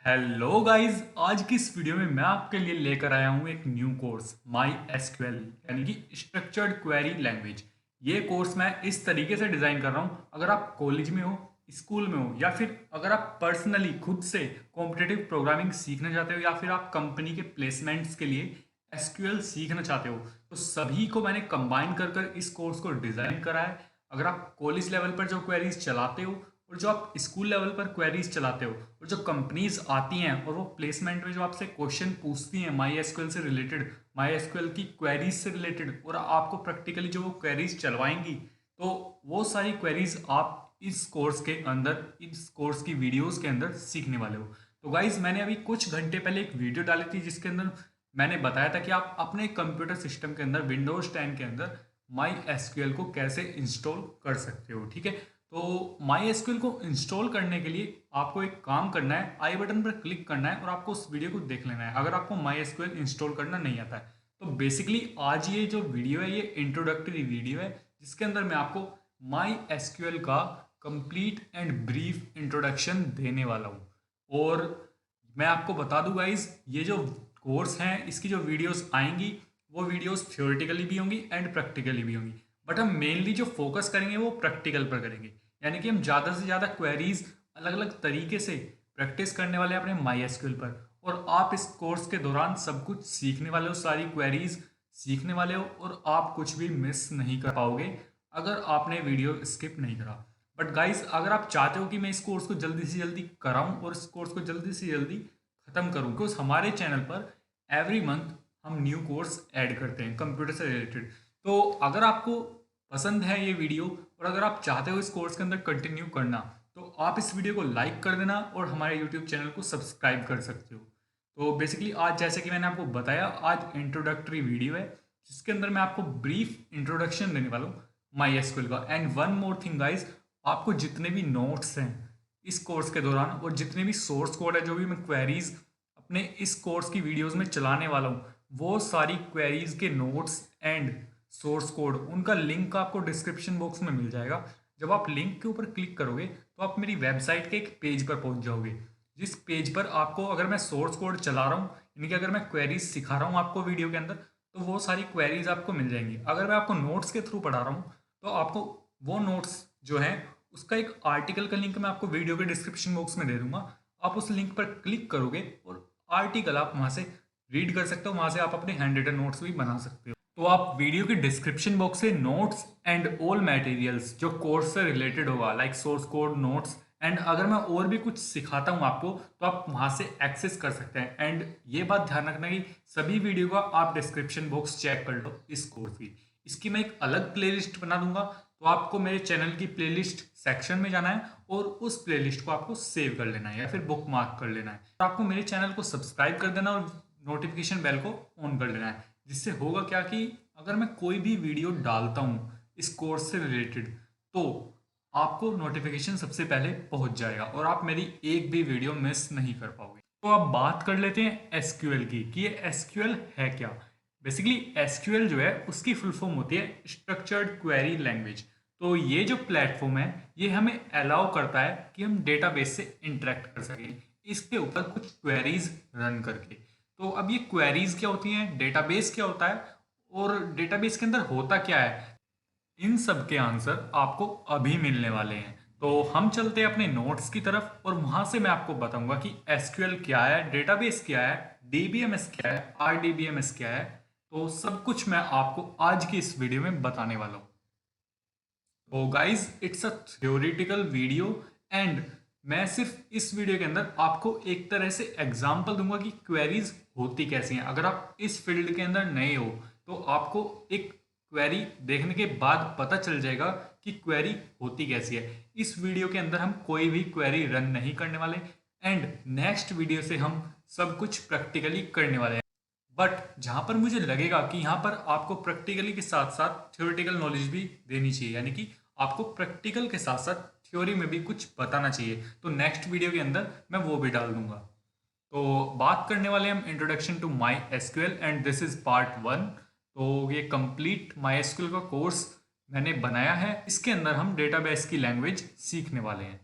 Hello guys, आज की इस वीडियो में मैं आपके लिए लेकर आया हूं एक न्यू कोर्स माई एसक्यूएल यानी कि स्ट्रक्चर्ड क्वेरी लैंग्वेज। ये कोर्स मैं इस तरीके से डिज़ाइन कर रहा हूं, अगर आप कॉलेज में हो, स्कूल में हो या फिर अगर आप पर्सनली खुद से कॉम्पिटिटिव प्रोग्रामिंग सीखना चाहते हो या फिर आप कंपनी के प्लेसमेंट्स के लिए एसक्यूएल सीखना चाहते हो, तो सभी को मैंने कंबाइन कर कर इस कोर्स को डिज़ाइन करा है। अगर आप कॉलेज लेवल पर जो क्वेरीज चलाते हो और जो आप स्कूल लेवल पर क्वेरीज चलाते हो और जो कंपनीज आती हैं और वो प्लेसमेंट में जो आपसे क्वेश्चन पूछती हैं माई एसक्यूएल से रिलेटेड, माई एसक्यूएल की क्वेरीज से रिलेटेड, और आपको प्रैक्टिकली जो वो क्वेरीज चलवाएंगी, तो वो सारी क्वेरीज आप इस कोर्स के अंदर, इस कोर्स की वीडियोस के अंदर सीखने वाले हो। तो गाइज, मैंने अभी कुछ घंटे पहले एक वीडियो डाली थी जिसके अंदर मैंने बताया था कि आप अपने कंप्यूटर सिस्टम के अंदर विंडोज 10 के अंदर माई एसक्यूएल को कैसे इंस्टॉल कर सकते हो। ठीक है, तो माई एसक्यूएल को इंस्टॉल करने के लिए आपको एक काम करना है, आई बटन पर क्लिक करना है और आपको उस वीडियो को देख लेना है अगर आपको माई एसक्यूएल इंस्टॉल करना नहीं आता है। तो बेसिकली आज ये जो वीडियो है ये इंट्रोडक्टरी वीडियो है जिसके अंदर मैं आपको माई एसक्यूएल का कंप्लीट एंड ब्रीफ इंट्रोडक्शन देने वाला हूँ। और मैं आपको बता दूं गाइज, ये जो कोर्स हैं इसकी जो वीडियोस आएंगी वो वीडियोस थ्योरेटिकली भी होंगी एंड प्रैक्टिकली भी होंगी, बट हम मेनली जो फोकस करेंगे वो प्रैक्टिकल पर करेंगे। यानी कि हम ज़्यादा से ज़्यादा क्वेरीज अलग अलग तरीके से प्रैक्टिस करने वाले हैं अपने माई एसक्यूएल पर, और आप इस कोर्स के दौरान सब कुछ सीखने वाले हो, सारी क्वेरीज सीखने वाले हो, और आप कुछ भी मिस नहीं कर पाओगे अगर आपने वीडियो स्किप नहीं करा। बट गाइज, अगर आप चाहते हो कि मैं इस कोर्स को जल्दी से जल्दी कराऊं और इस कोर्स को जल्दी से जल्दी खत्म करूं, बिकॉज हमारे चैनल पर एवरी मंथ हम न्यू कोर्स ऐड करते हैं कंप्यूटर से रिलेटेड। तो अगर आपको पसंद है ये वीडियो और अगर आप चाहते हो इस कोर्स के अंदर कंटिन्यू करना, तो आप इस वीडियो को लाइक कर देना और हमारे यूट्यूब चैनल को सब्सक्राइब कर सकते हो। तो बेसिकली आज, जैसे कि मैंने आपको बताया, आज इंट्रोडक्टरी वीडियो है जिसके अंदर मैं आपको ब्रीफ इंट्रोडक्शन देने वाला हूँ माई एसक्यूएल का। And one more thing guys, आपको जितने भी नोट्स हैं इस कोर्स के दौरान और जितने भी सोर्स कोड है, जो भी मैं क्वेरीज अपने इस कोर्स की वीडियोस में चलाने वाला हूँ, वो सारी क्वेरीज के नोट्स एंड सोर्स कोड, उनका लिंक आपको डिस्क्रिप्शन बॉक्स में मिल जाएगा। जब आप लिंक के ऊपर क्लिक करोगे तो आप मेरी वेबसाइट के एक पेज पर पहुंच जाओगे, जिस पेज पर आपको, अगर मैं सोर्स कोड चला रहा हूँ यानी कि अगर मैं क्वेरीज सिखा रहा हूँ आपको वीडियो के अंदर, तो वो सारी क्वेरीज आपको मिल जाएंगी। अगर मैं आपको नोट्स के थ्रू पढ़ा रहा हूँ तो आपको वो नोट्स जो हैं उसका एक आर्टिकल का लिंक मैं आपको वीडियो के डिस्क्रिप्शन बॉक्स में दे दूंगा। आप उस लिंक पर क्लिक करोगे और आर्टिकल आप वहां से रीड कर सकते हो, वहां से आप अपने हैंड रिटन नोट्स भी बना सकते हो। तो आप वीडियो के डिस्क्रिप्शन बॉक्स से नोट्स एंड ऑल मटेरियल्स जो कोर्स से रिलेटेड होगा, like source code, notes, and अगर मैं और भी कुछ सिखाता हूँ आपको, तो आप वहां से एक्सेस कर सकते हैं। एंड ये बात ध्यान रखना कि सभी वीडियो का आप डिस्क्रिप्शन बॉक्स चेक कर लो इस कोर्स की। इसकी मैं एक अलग प्लेलिस्ट बना दूंगा, तो आपको मेरे चैनल की प्लेलिस्ट सेक्शन में जाना है और उस प्लेलिस्ट को आपको सेव कर लेना है या फिर बुक मार्क कर लेना है। तो आपको मेरे चैनल को सब्सक्राइब कर देना और नोटिफिकेशन बेल को ऑन कर लेना है, जिससे होगा क्या कि अगर मैं कोई भी वीडियो डालता हूँ इस कोर्स से रिलेटेड, तो आपको नोटिफिकेशन सबसे पहले पहुंच जाएगा और आप मेरी एक भी वीडियो मिस नहीं कर पाओगे। तो अब बात कर लेते हैं एसक्यूएल की कि ये एसक्यूएल है क्या। बेसिकली एसक्यूएल जो है उसकी फुल फॉर्म होती है स्ट्रक्चर्ड क्वेरी लैंग्वेज। तो ये जो प्लेटफॉर्म है ये हमें अलाउ करता है कि हम डेटाबेस से इंटरेक्ट कर सकें इसके ऊपर कुछ क्वेरीज रन करके। तो अब ये क्वेरीज क्या होती हैं, डेटाबेस क्या होता है और डेटाबेस के अंदर होता क्या है, इन सब के आंसर आपको अभी मिलने वाले हैं। तो हम चलते हैं अपने नोट्स की तरफ और वहां से मैं आपको बताऊंगा कि एसक्यूएल क्या है, डेटाबेस क्या है, डीबीएमएस क्या है, आरडीबीएमएस क्या है। तो सब कुछ मैं आपको आज की इस वीडियो में बताने वाला हूँ। तो guys, it's a theoretical video and मैं सिर्फ इस वीडियो के अंदर आपको एक तरह से एग्जांपल दूंगा कि क्वेरीज होती कैसी हैं। अगर आप इस फील्ड के अंदर नए हो तो आपको एक क्वेरी देखने के बाद पता चल जाएगा कि क्वेरी होती कैसी है। इस वीडियो के अंदर हम कोई भी क्वेरी रन नहीं करने वाले एंड नेक्स्ट वीडियो से हम सब कुछ प्रैक्टिकली करने वाले हैं। बट जहां पर मुझे लगेगा कि यहाँ पर आपको प्रैक्टिकली के साथ साथ थ्योरेटिकल नॉलेज भी देनी चाहिए, यानी कि आपको प्रैक्टिकल के साथ साथ थ्योरी में भी कुछ बताना चाहिए, तो नेक्स्ट वीडियो के अंदर मैं वो भी डाल दूंगा। तो बात करने वाले हम introduction to my SQL and this is part 1। तो ये कंप्लीट माई एसक्यूएल का कोर्स मैंने बनाया है, इसके अंदर हम डेटाबेस की लैंग्वेज सीखने वाले हैं।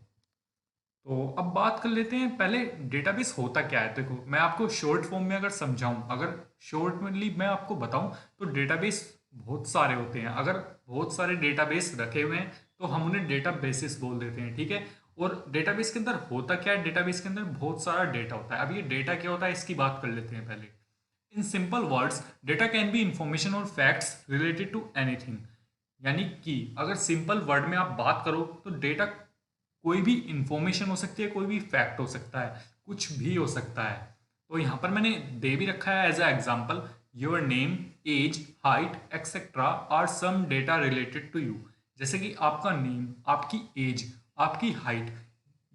तो अब बात कर लेते हैं पहले डेटाबेस होता क्या है। देखो मैं आपको शॉर्ट फॉर्म में अगर समझाऊं, अगर शॉर्टली मैं आपको बताऊं तो डेटाबेस बहुत सारे होते हैं। अगर बहुत सारे डेटाबेस रखे हुए हैं तो हम उन्हें डेटाबेसेस बोल देते हैं, ठीक है। और डेटाबेस के अंदर होता क्या है, डेटाबेस के अंदर बहुत सारा डेटा होता है। अब ये डेटा क्या होता है इसकी बात कर लेते हैं पहले। In simple words data can be information और फैक्ट्स रिलेटेड टू एनीथिंग। यानी कि अगर सिंपल वर्ड में आप बात करो तो डेटा कोई भी इंफॉर्मेशन हो सकती है, कोई भी फैक्ट हो सकता है, कुछ भी हो सकता है। तो यहाँ पर मैंने दे भी रखा है as a example, your name, age, height etcetera are some data related to you. जैसे कि आपका नेम, आपकी एज, आपकी हाइट,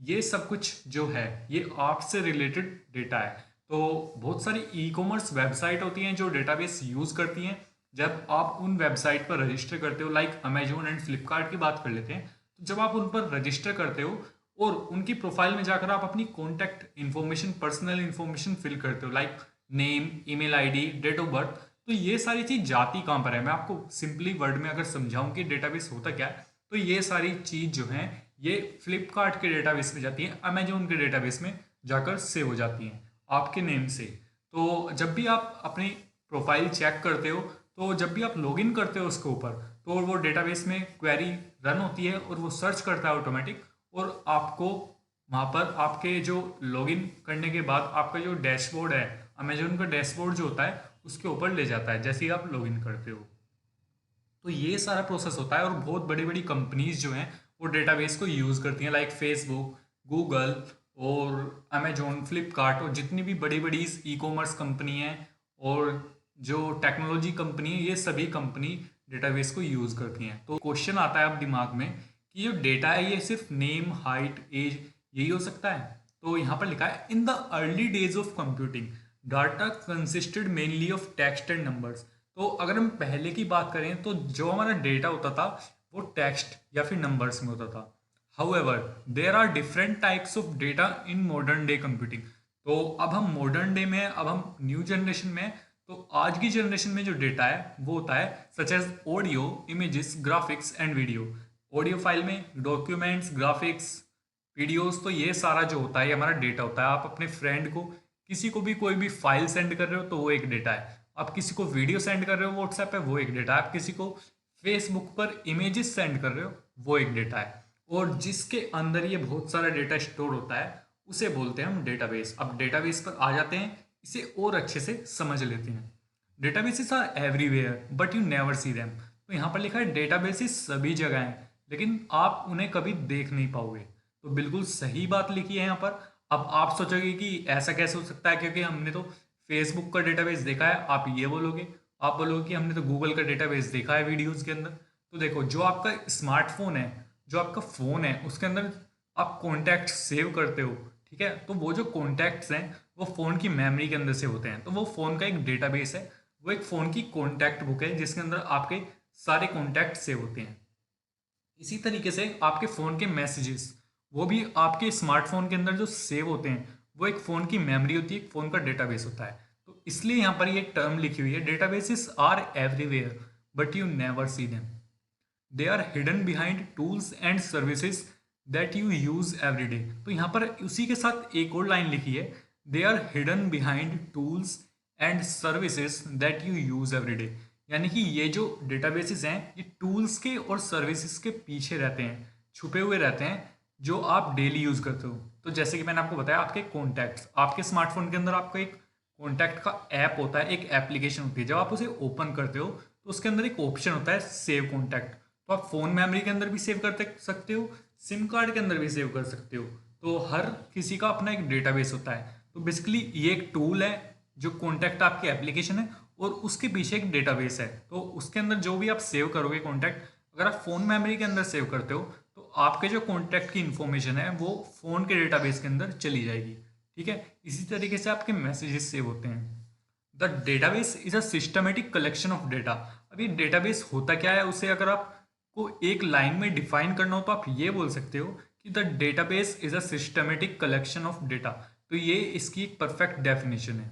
ये सब कुछ जो है ये आपसे रिलेटेड डेटा है। तो बहुत सारी ई कॉमर्स वेबसाइट होती हैं जो डेटाबेस यूज़ करती हैं। जब आप उन वेबसाइट पर रजिस्टर करते हो, लाइक अमेजोन एंड फ्लिपकार्ट की बात कर लेते हैं, तो जब आप उन पर रजिस्टर करते हो और उनकी प्रोफाइल में जाकर आप अपनी contact information, personal information fill करते हो, like name, email ID, date of birth, तो ये सारी चीज़ जाती कहाँ पर है। मैं आपको सिंपली वर्ड में अगर समझाऊं कि डेटाबेस होता क्या है, तो ये सारी चीज़ जो है ये फ्लिपकार्ट के डेटाबेस में जाती है, अमेजोन के डेटाबेस में जाकर सेव हो जाती हैं आपके नेम से। तो जब भी आप अपनी प्रोफाइल चेक करते हो, तो जब भी आप लॉगिन करते हो उसके ऊपर, तो वो डेटाबेस में क्वेरी रन होती है और वो सर्च करता है ऑटोमेटिक, और आपको वहाँ पर आपके जो लॉगिन करने के बाद आपका जो डैशबोर्ड है, अमेजोन का डैशबोर्ड जो होता है उसके ऊपर ले जाता है जैसे ही आप लॉगिन करते हो। तो ये सारा प्रोसेस होता है और बहुत बड़ी बड़ी कंपनीज जो हैं वो डेटाबेस को यूज़ करती हैं, लाइक फेसबुक, गूगल और अमेजोन, फ्लिपकार्ट, और जितनी भी बड़ी बड़ी ई कॉमर्स कंपनी हैं और जो टेक्नोलॉजी कंपनी है, ये सभी कंपनी डेटाबेस को यूज़ करती हैं। तो क्वेश्चन आता है अब दिमाग में कि जो डेटा है ये सिर्फ नेम, हाइट, एज यही हो सकता है। तो यहाँ पर लिखा है, in the early days of computing data consisted mainly of text and numbers. तो अगर हम पहले की बात करें तो जो हमारा डेटा होता था वो टेक्स्ट या फिर नंबर्स में होता था। However there are different types of data in modern day computing. तो अब हम मॉडर्न डे में, अब हम न्यू जनरेशन में, तो आज की जनरेशन में जो डेटा है वो होता है such as audio, images, graphics and video. Audio file में डॉक्यूमेंट्स, ग्राफिक्स, वीडियोस, तो ये सारा जो होता है ये हमारा डेटा होता है। आप अपने फ्रेंड को, किसी को भी कोई भी फाइल सेंड कर रहे हो तो वो एक डेटा है। आप किसी को वीडियो सेंड कर रहे हो व्हाट्सएप पे, वो एक डेटा है। आप किसी को फेसबुक पर इमेजेस सेंड कर रहे हो, वो एक डेटा है। और जिसके अंदर ये बहुत सारा डेटा स्टोर होता है उसे बोलते हैं हम डेटाबेस। अब डेटाबेस पर आ जाते हैं, इसे और अच्छे से समझ लेते हैं। Databases are everywhere but you never see them. तो यहाँ पर लिखा है डेटाबेसेस सभी जगह हैं लेकिन आप उन्हें कभी देख नहीं पाओगे। तो बिल्कुल सही बात लिखी है यहाँ पर। अब आप सोचोगे कि ऐसा कैसे हो सकता है, क्योंकि हमने तो फेसबुक का डेटाबेस देखा है, आप ये बोलोगे। आप बोलोगे कि हमने तो गूगल का डेटाबेस देखा है वीडियोस के अंदर। तो देखो, जो आपका स्मार्टफोन है, जो आपका फ़ोन है, उसके अंदर आप कॉन्टैक्ट सेव करते हो, ठीक है। तो वो जो कॉन्टैक्ट्स हैं वो फ़ोन की मेमोरी के अंदर से होते हैं। तो वो फ़ोन का एक डेटाबेस है, वो एक फ़ोन की कॉन्टैक्ट बुक है जिसके अंदर आपके सारे कॉन्टैक्ट सेव होते हैं। इसी तरीके से आपके फ़ोन के मैसेजेस, वो भी आपके स्मार्टफोन के अंदर जो सेव होते हैं, वो एक फ़ोन की मेमोरी होती है, एक फ़ोन का डेटाबेस होता है। तो इसलिए यहाँ पर ये टर्म लिखी हुई है, databases are everywhere but you never see them. They are hidden behind tools and services that you use every day. तो यहाँ पर उसी के साथ एक और लाइन लिखी है, they are hidden behind tools and services that you use every day. यानी कि ये जो डेटाबेसेस हैं ये टूल्स के और सर्विसेज के पीछे रहते हैं, छुपे हुए रहते हैं, जो आप डेली यूज करते हो। तो जैसे कि मैंने आपको बताया, आपके कॉन्टैक्ट्स, आपके स्मार्टफोन के अंदर आपका एक कॉन्टैक्ट का ऐप होता है, एक एप्लीकेशन होती है। जब आप उसे ओपन करते हो तो उसके अंदर एक ऑप्शन होता है सेव कॉन्टैक्ट। तो आप फोन मेमोरी के अंदर भी सेव कर सकते हो, सिम कार्ड के अंदर भी सेव कर सकते हो। तो हर किसी का अपना एक डेटाबेस होता है। तो बेसिकली ये एक टूल है, जो कॉन्टैक्ट आपकी एप्लीकेशन है और उसके पीछे एक डेटाबेस है। तो उसके अंदर जो भी आप सेव करोगे कॉन्टैक्ट, अगर आप फोन मेमोरी के अंदर सेव करते हो तो आपके जो कॉन्टैक्ट की इन्फॉर्मेशन है वो फोन के डेटाबेस के अंदर चली जाएगी, ठीक है। इसी तरीके से आपके मैसेजेस सेव होते हैं। The database is a systematic collection of data. अब ये डेटाबेस होता क्या है, उसे अगर आपको एक लाइन में डिफाइन करना हो तो आप ये बोल सकते हो कि the database is a systematic collection of data. तो ये इसकी एक परफेक्ट डेफिनेशन है।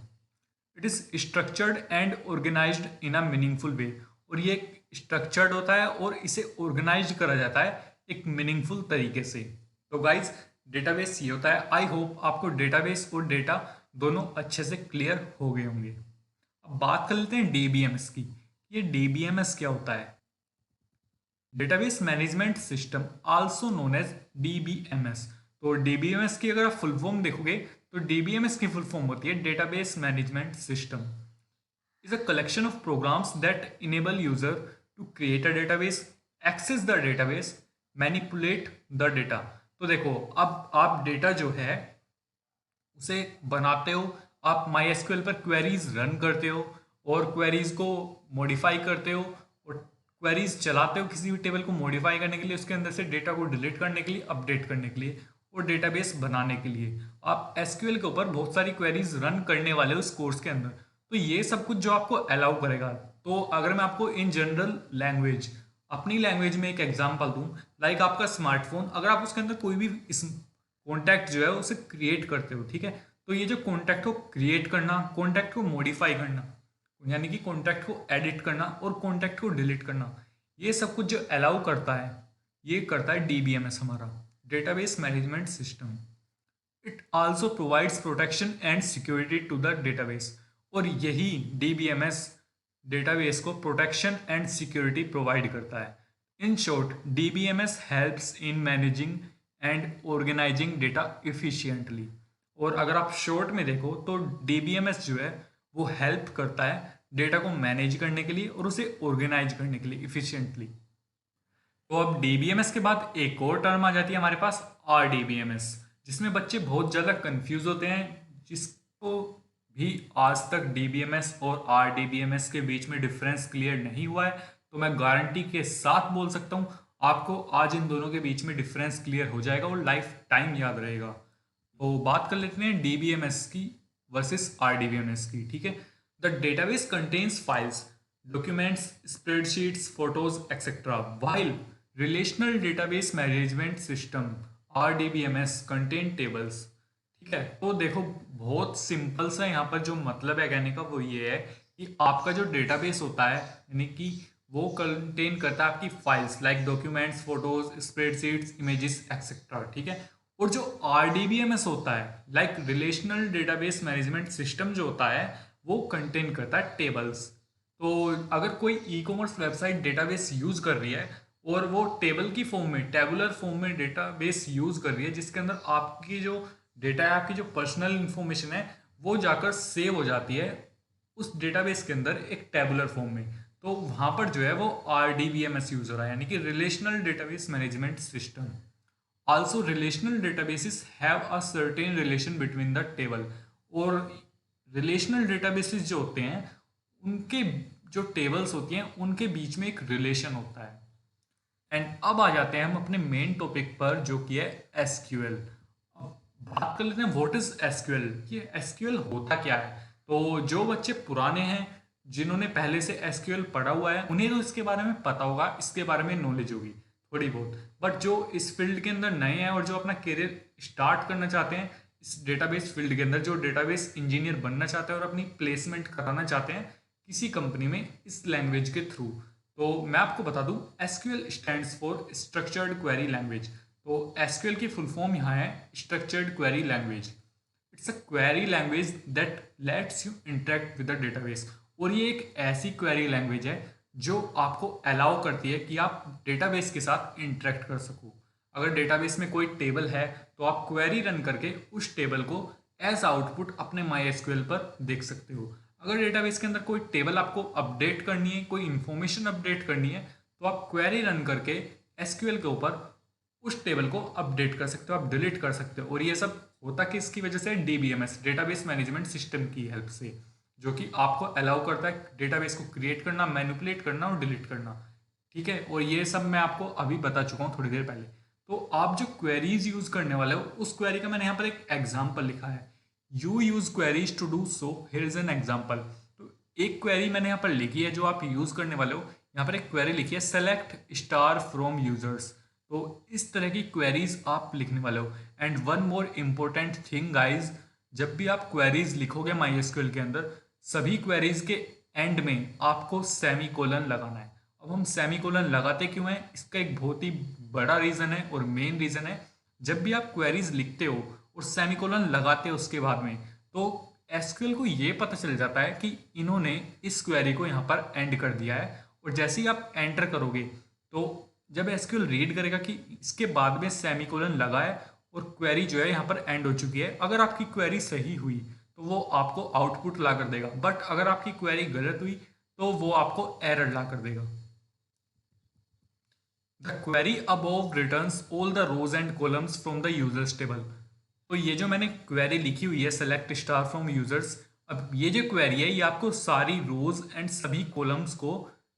It is structured and organised in a meaningful way. और ये स्ट्रक्चर्ड होता है और इसे ऑर्गेनाइज करा जाता है एक मीनिंगफुल तरीके से। तो गाइज, डेटाबेस ये होता है। आई होप आपको डेटाबेस और डेटा दोनों अच्छे से क्लियर हो गए होंगे। अब बात कर लेते हैं डीबीएमएस की। ये डीबीएमएस क्या होता है? Database management system also known as DBMS. तो डीबीएमएस की अगर आप फुल फॉर्म देखोगे तो डीबीएमएस की फुल फॉर्म होती है database management system. Is a collection of programs that enable user to create a database, access the database, manipulate the data। तो देखो, अब आप डेटा जो है उसे बनाते हो, आप माई एसक्यूएल पर क्वेरीज रन करते हो और क्वेरीज को मॉडिफाई करते हो और क्वेरीज चलाते हो किसी भी टेबल को मॉडिफाई करने के लिए, उसके अंदर से डेटा को डिलीट करने के लिए, अपडेट करने के लिए और डेटाबेस बनाने के लिए। आप एसक्यूएल के ऊपर बहुत सारी क्वेरीज रन करने वाले हो इस कोर्स के अंदर। तो ये सब कुछ जो आपको अलाउ करेगा। तो अगर मैं आपको इन जनरल लैंग्वेज, अपनी लैंग्वेज में एक एग्जांपल दूं, लाइक आपका स्मार्टफोन, अगर आप उसके अंदर कोई भी इस कॉन्टैक्ट जो है उसे क्रिएट करते हो, ठीक है, तो ये जो कॉन्टैक्ट को क्रिएट करना, कॉन्टैक्ट को मॉडिफाई करना, यानी कि कॉन्टैक्ट को एडिट करना और कॉन्टैक्ट को डिलीट करना, ये सब कुछ जो अलाउ करता है, ये करता है डीबीएमएस, हमारा database management system. It also provides protection and security to the database. और यही डीबीएमएस डेटाबेस को प्रोटेक्शन एंड सिक्योरिटी प्रोवाइड करता है। In short, DBMS helps in managing and organising data efficiently. और अगर आप शॉर्ट में देखो तो डीबीएमएस जो है वो हेल्प करता है डेटा को मैनेज करने के लिए और उसे ऑर्गेनाइज करने के लिए इफिशिएंटली। तो अब डीबीएमएस के बाद एक और टर्म आ जाती है हमारे पास, आरडीबीएमएस, जिसमें बच्चे बहुत ज़्यादा कंफ्यूज होते हैं, जिसको भी आज तक डीबीएमएस और आरडीबीएमएस के बीच में डिफरेंस क्लियर नहीं हुआ है। तो मैं गारंटी के साथ बोल सकता हूँ आपको आज इन दोनों के बीच में डिफरेंस क्लियर हो जाएगा और लाइफ टाइम याद रहेगा। तो बात कर लेते हैं डीबीएमएस की वर्सेस आरडीबीएमएस की, ठीक है। The database contains files, documents, spreadsheets, photos etcetera, while relational database management system RDBMS contain tables. ठीक है, तो देखो बहुत सिंपल सा यहाँ पर जो मतलब है कहने का वो ये है कि आपका जो डेटाबेस होता है, यानी कि वो कंटेन करता है आपकी files like documents, photos, spreadsheets, images etcetera, ठीक है। और जो आरडीबीएमएस होता है like relational database management system जो होता है वो कंटेन करता है टेबल्स। तो अगर कोई e commerce website database use कर रही है और वो टेबल की फॉर्म में, टेबुलर फॉर्म में डेटाबेस यूज कर रही है, जिसके अंदर आपकी जो डेटा है, आपकी जो पर्सनल इंफॉर्मेशन है, वो जाकर सेव हो जाती है उस डेटाबेस के अंदर एक टेबुलर फॉर्म में, तो वहां पर जो है वो आरडीबीएमएस यूज हो रहा है, यानी कि relational database management system. Also relational databases have a certain relation between the table. और रिलेशनल डेटाबेसेस जो होते हैं उनके जो टेबल्स होती हैं उनके बीच में एक रिलेशन होता है। एंड अब आ जाते हैं हम अपने मेन टॉपिक पर जो कि है एसक्यूएल। बात कर लेते हैं व्हाट इज एसक्यूएल, ये एसक्यूएल होता क्या है। तो जो बच्चे पुराने हैं, जिन्होंने पहले से एसक्यूएल पढ़ा हुआ है, उन्हें तो इसके बारे में पता होगा, इसके बारे में नॉलेज होगी थोड़ी बहुत। बट जो इस फील्ड के अंदर नए हैं और जो अपना करियर स्टार्ट करना चाहते हैं इस डेटाबेस फील्ड के अंदर, जो डेटाबेस इंजीनियर बनना चाहते हैं और अपनी प्लेसमेंट कराना चाहते हैं किसी कंपनी में इस लैंग्वेज के थ्रू, तो मैं आपको बता दूं SQL stands for structured query language. तो एसक्यूएल की फुल फॉर्म यहाँ है structured query language. It's a query language that let's you interact with the database. और ये एक ऐसी क्वेरी लैंग्वेज है जो आपको अलाउ करती है कि आप डेटाबेस के साथ इंटरेक्ट कर सको। अगर डेटाबेस में कोई टेबल है तो आप क्वेरी रन करके उस टेबल को एज आउटपुट अपने माई एसक्यूएल पर देख सकते हो। अगर डेटाबेस के अंदर कोई टेबल आपको अपडेट करनी है, कोई इंफॉर्मेशन अपडेट करनी है, तो आप क्वेरी रन करके एसक्यूएल के ऊपर उस टेबल को अपडेट कर सकते हो, आप डिलीट कर सकते हो। और ये सब होता किसकी वजह से? डीबीएमएस, डेटाबेस मैनेजमेंट सिस्टम की हेल्प से, जो कि आपको अलाउ करता है डेटाबेस को क्रिएट करना, मैनिपुलेट करना और डिलीट करना, ठीक है। और ये सब मैं आपको अभी बता चुका हूँ थोड़ी देर पहले। तो आप जो क्वेरीज यूज करने वाले हो उस क्वेरी का मैंने यहाँ पर एक एग्जाम्पल लिखा है। You use queries to do so, here is an example. तो एक क्वेरी मैंने यहाँ पर लिखी है जो आप यूज करने वाले हो। यहाँ पर एक क्वेरी लिखी है सेलेक्ट स्टार फ्रॉम यूजर्स। तो इस तरह की क्वेरीज आप लिखने वाले हो। And one more important thing guys, जब भी आप क्वेरीज लिखोगे माई एसक्यूएल के अंदर, सभी क्वेरीज के एंड में आपको सेमी कोलन लगाना है। अब हम सेमी कोलन लगाते क्यों हैं? इसका एक बहुत ही बड़ा रीजन है और मेन रीजन है जब भी आप क्वेरीज लिखते हो और सेमीकोलन लगाते हो उसके बाद में, तो एसक्यूएल को ये पता चल जाता है कि इन्होंने इस क्वेरी को यहाँ पर एंड कर दिया है। और जैसे ही आप एंटर करोगे तो जब एसक्यूएल रीड करेगा कि इसके बाद में सेमीकोलन लगा है और क्वेरी जो है यहाँ पर एंड हो चुकी है, अगर आपकी क्वेरी सही हुई तो वो आपको आउटपुट ला कर देगा, बट अगर आपकी क्वेरी गलत हुई तो वो आपको एरर ला कर देगा। The query above returns all the rows and columns from the users table. तो ये जो मैंने क्वेरी लिखी हुई है सेलेक्ट स्टार फ्रॉम यूजर्स, अब ये जो क्वेरी है ये आपको सारी रोज एंड सभी कॉलम्स को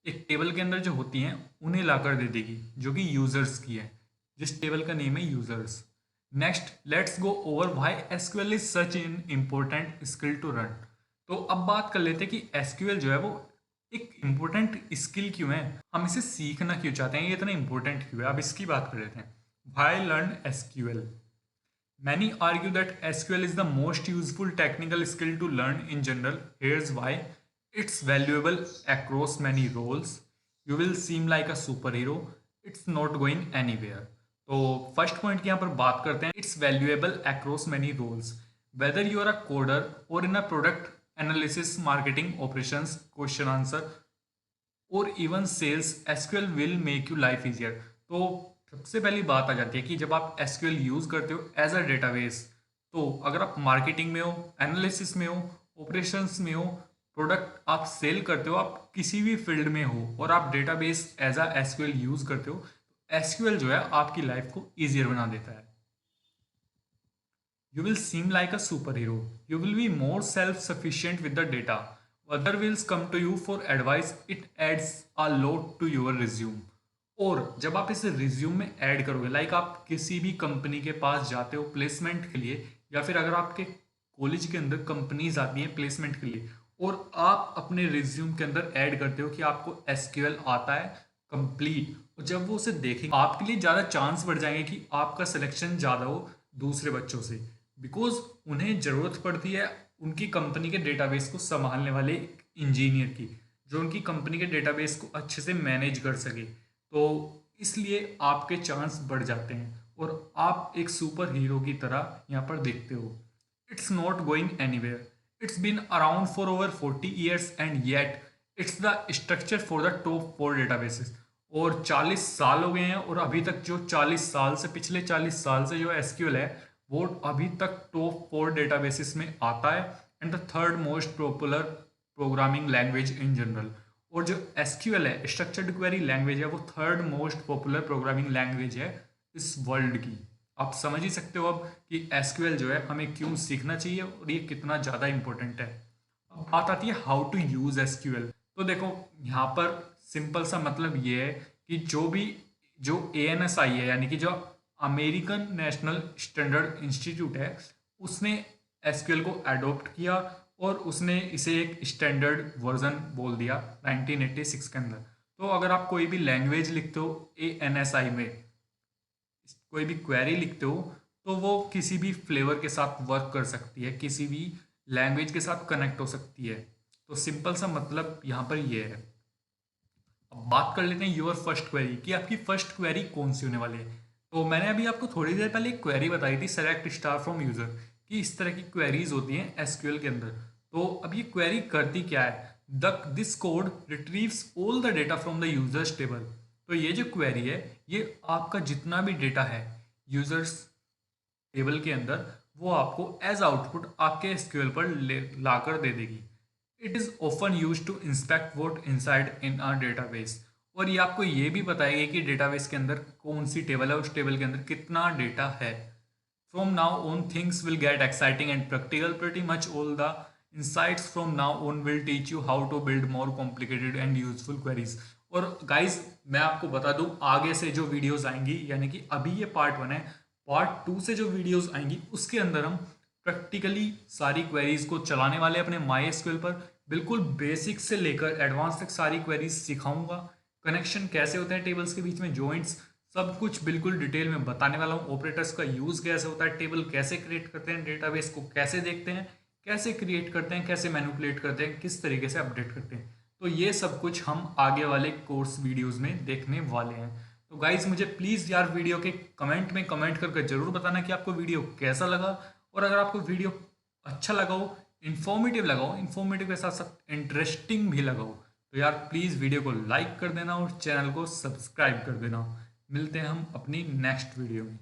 एक टेबल के अंदर जो होती हैं उन्हें ला कर दे देगी, जो कि यूजर्स की है, जिस टेबल का नेम है users. Next let's go over why SQL is such an important skill to run. तो अब बात कर लेते हैं कि एसक्यूएल जो है वो एक इम्पोर्टेंट स्किल क्यों है, हम इसे सीखना क्यों चाहते हैं, ये इतना इम्पोर्टेंट क्यों है। अब इसकी बात कर लेते हैं। Why learn SQL? Many argue that SQL is the most useful technical skill to learn in general. Here's why. It's valuable across many roles. You will seem like a superhero. It's not going anywhere. तो first point की यहाँ पर बात करते हैं। It's valuable across many roles, whether you are a coder or in a product analysis, marketing, operations, question answer or even sales, SQL will make you life easier. तो सबसे पहली बात आ जाती है कि जब आप एसक्यूएल यूज करते हो एज अ डेटाबेस, तो अगर आप मार्केटिंग में हो, एनालिसिस में हो, ऑपरेशंस में हो, प्रोडक्ट आप सेल करते हो, आप किसी भी फील्ड में हो और आप database as a SQL use करते हो, तो एसक्यूएल जो है आपकी लाइफ को ईजियर बना देता है। You will seem like a superhero. You will be more self-sufficient with the data. Other will come to you for advice. It adds a lot to your resume. और जब आप इसे रिज्यूम में add करोगे, like आप किसी भी company के पास जाते हो प्लेसमेंट के लिए, या फिर अगर आपके कॉलेज के अंदर कंपनीज आती हैं प्लेसमेंट के लिए और आप अपने रिज्यूम के अंदर ऐड करते हो कि आपको एसक्यूएल आता है कंप्लीट, और जब वो उसे देखेंगे आपके लिए ज़्यादा चांस बढ़ जाएंगे कि आपका सिलेक्शन ज़्यादा हो दूसरे बच्चों से, बिकॉज उन्हें ज़रूरत पड़ती है उनकी कंपनी के डेटाबेस को संभालने वाले इंजीनियर की, जो उनकी कंपनी के डेटाबेस को अच्छे से मैनेज कर सके। तो इसलिए आपके चांस बढ़ जाते हैं और आप एक सुपर हीरो की तरह यहाँ पर देखते हो। It's not going anywhere. It's been around for over 40 years and yet it's the structure for the top 4 databases. और 40 साल हो गए हैं और अभी तक जो 40 साल से, पिछले 40 साल से जो एसक्यूएल है वो अभी तक टॉप 4 डेटाबेसेस में आता है and the third most popular programming language in general. और जो एसक्यूएल है, स्ट्रक्चर्ड क्वेरी लैंग्वेज है, वो third most popular programming language है इस वर्ल्ड की। आप समझ ही सकते हो अब कि एसक्यूएल जो है हमें क्यों सीखना चाहिए और ये कितना ज़्यादा इंपॉर्टेंट है। अब बात आती है हाउ टू यूज़ एसक्यूएल। तो देखो यहाँ पर सिंपल सा मतलब ये है कि जो ANSI है, यानी कि जो अमेरिकन नेशनल स्टैंडर्ड इंस्टीट्यूट है, उसने एसक्यूएल को अडॉप्ट किया और उसने इसे एक स्टैंडर्ड वर्जन बोल दिया 1986 के अंदर। तो अगर आप कोई भी लैंग्वेज लिखते हो ANSI में, कोई भी क्वेरी लिखते हो, तो वो किसी भी फ्लेवर के साथ वर्क कर सकती है, किसी भी लैंग्वेज के साथ कनेक्ट हो सकती है। तो सिंपल सा मतलब यहाँ पर ये है। अब बात कर लेते हैं योर फर्स्ट क्वेरी कि आपकी फर्स्ट क्वेरी कौन सी होने वाली है। तो मैंने अभी आपको थोड़ी देर पहले एक क्वेरी बताई थी सेलेक्ट स्टार फ्रॉम यूजर, कि इस तरह की क्वेरीज होती हैं एसक्यूएल के अंदर। तो अब ये क्वेरी करती क्या है? This code retrieves all the data from the users table. तो ये जो क्वेरी है ये आपका जितना भी डेटा है यूजर्स टेबल के अंदर, वो आपको एज आउटपुट आपके एसक्यूएल पर ला कर दे देगी। It is often used to inspect what inside in our database. और ये आपको ये भी बताएगी कि डेटाबेस के अंदर कौन सी टेबल है, उस टेबल के अंदर कितना डेटा है। From now on things will get exciting and practical. Pretty much all the insights from now on will teach you how to build more complicated and useful queries। और guys मैं आपको बता दूं आगे से जो वीडियोस आएंगी, यानी कि अभी ये पार्ट 1 है, पार्ट 2 से जो वीडियोस आएंगी उसके अंदर हम प्रैक्टिकली सारी क्वेरीज को चलाने वाले अपने MySQL पर, बिल्कुल बेसिक से लेकर एडवांस तक सारी क्वेरीज सिखाऊंगा। कनेक्शन कैसे होते हैं टेबल्स के बीच में, जॉइंट्स, सब कुछ बिल्कुल डिटेल में बताने वाला हूँ। ऑपरेटर्स का यूज कैसे होता है, टेबल कैसे क्रिएट करते हैं, डेटाबेस को कैसे देखते हैं, कैसे क्रिएट करते हैं, कैसे मैनिपुलेट करते हैं, किस तरीके से अपडेट करते हैं। तो ये सब कुछ हम आगे वाले कोर्स वीडियोस में देखने वाले हैं। तो गाइज मुझे प्लीज़ यार वीडियो के कमेंट में कमेंट करके ज़रूर बताना कि आपको वीडियो कैसा लगा। और अगर आपको वीडियो अच्छा लगा हो, इन्फॉर्मेटिव के साथ साथ इंटरेस्टिंग भी लगा हो, तो यार प्लीज़ वीडियो को लाइक कर देना और चैनल को सब्सक्राइब कर देना। मिलते हैं हम अपनी नेक्स्ट वीडियो में।